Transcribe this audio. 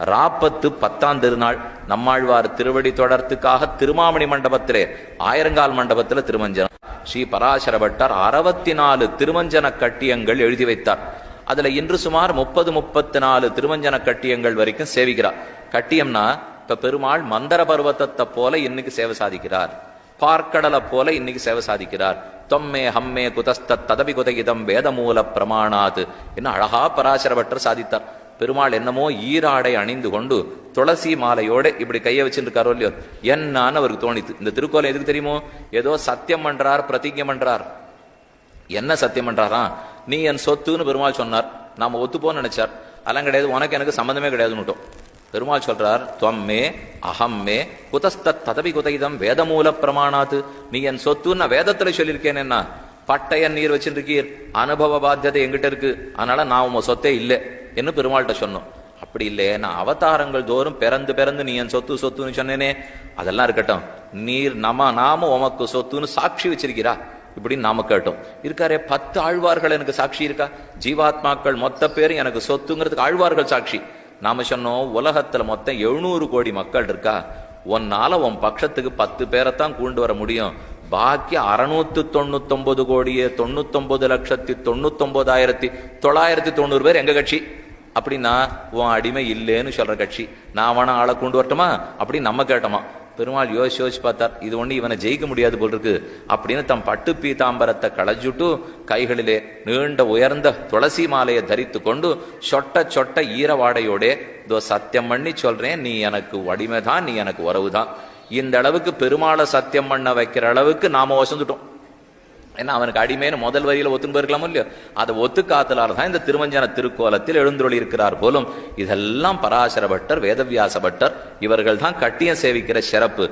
ராப்பத்து 10ஆம் திருநாள் நம்மாழ்வார் திருவடி தொடர்த்துக்காக திருமாமணி மண்டபத்திலே ஆயிரங்கால் மண்டபத்தில் திருமஞ்சனம். ஸ்ரீ பராசர பட்டர் 64 திருமஞ்சன கட்டியங்கள் எழுதி வைத்தார். அதுல இன்று சுமார் 30-34 திருமஞ்சன கட்டியங்கள் வரைக்கும் சேவிக்கிறார். கட்டியம்னா இப்ப பெருமாள் மந்தர பர்வத்தத்தை போல இன்னைக்கு சேவை சாதிக்கிறார், பார்க்கடலை போல இன்னைக்கு சேவை சாதிக்கிறார். தொம்மே ஹம்மே குதஸ்த ததபி குதகிதம் வேதமூல பிரமாணாது என்ன அழகா பராசர பட்டர் சாதித்தார். பெருமாள் என்னமோ ஈராடை அணிந்து கொண்டு துளசி மாலையோட இப்படி கைய வச்சுருக்காரோ இல்லையோ என்னான்னு அவருக்கு தோணித்து. இந்த திருக்கோலம் எதுக்கு தெரியுமோ? ஏதோ சத்தியம் பண்றார், பிரதிஜை பண்றார். என்ன சத்தியம் பண்றாரா? நீ என் சொத்துன்னு பெருமாள் சொன்னார். நாம ஒத்துப்போன்னு நினைச்சார். அதெல்லாம் கிடையாது, உனக்கு எனக்கு சம்பந்தமே கிடையாதுன்னு பெருமாள் சொல்றார், துவம்மே அகம்மே குதஸ்த ததபி குதைதம் வேதமூல பிரமாணாத்து. நீ என் சொத்துன்னு நான் வேதத்துல சொல்லியிருக்கேன். என்ன பட்டைய நீர் வச்சுருக்கீர், அனுபவ பாத்தியதை எங்கிட்ட இருக்கு, அதனால நான் உங்க சொத்தே இல்லை என்று பெருமாள்கிட்ட சொன்னோம். அப்படி இல்லையே, நான் அவதாரங்கள் தோறும் பிறந்து பிறந்து நீ என் சொத்து சொத்துன்னு சொன்னேனே, அதெல்லாம் இருக்கட்டும். நீர் நாம உமக்கு சொத்துன்னு சாட்சி வச்சிருக்கிறா இப்படின்னு நாம கேட்டோம். இருக்காரே 10 ஆழ்வார்கள் எனக்கு சாட்சி இருக்கா? ஜீவாத்மாக்கள் மொத்த பேரும் எனக்கு சொத்துங்கிறதுக்கு ஆழ்வார்கள் சாட்சி. நாம சொன்னோம், உலகத்துல மொத்தம் 700 கோடி மக்கள் இருக்கா, உன்னால உன் பட்சத்துக்கு 10 பேரைத்தான் கூண்டு வர முடியும். பாக்கி 699 கோடியே 99,99,990 பேர் எங்க கட்சி. அப்படின்னா உன் அடிமை இல்லேன்னு சொல்ற கட்சி. நான் வேணா ஆளை கொண்டு வரட்டுமா அப்படின்னு நம்ம கேட்டோமா. பெருமாள் யோசிச்சு பார்த்தார், இது ஒண்ணு இவனை ஜெயிக்க முடியாது போல் இருக்கு அப்படின்னு தம் பட்டு பீதாம்பரத்தை களைஞ்சுட்டு கைகளிலே நீண்ட உயர்ந்த துளசி மாலையை தரித்து கொண்டு சொட்ட சொட்ட ஈரவாடையோட சத்தியம் பண்ணி சொல்றேன், நீ எனக்கு வடிமைதான், நீ எனக்கு உறவுதான். இந்த அளவுக்கு பெருமாளை சத்தியம் பண்ண வைக்கிற அளவுக்கு நாம வசந்துட்டோம். ஏன்னா அவனுக்கு அடிமைன்னு முதல் வரியில ஒத்துன்னு போயிருக்கலாமோ இல்லையோ, அதை ஒத்துக்காத்தலால் தான் இந்த திருமஞ்சன திருக்கோலத்தில் எழுந்துருளி இருக்கிறார் போலும். இதெல்லாம் பராசர பட்டர், வேதவியாச பட்டர் இவர்கள் தான் கட்டியம் சேவிக்கிற சிறப்பு.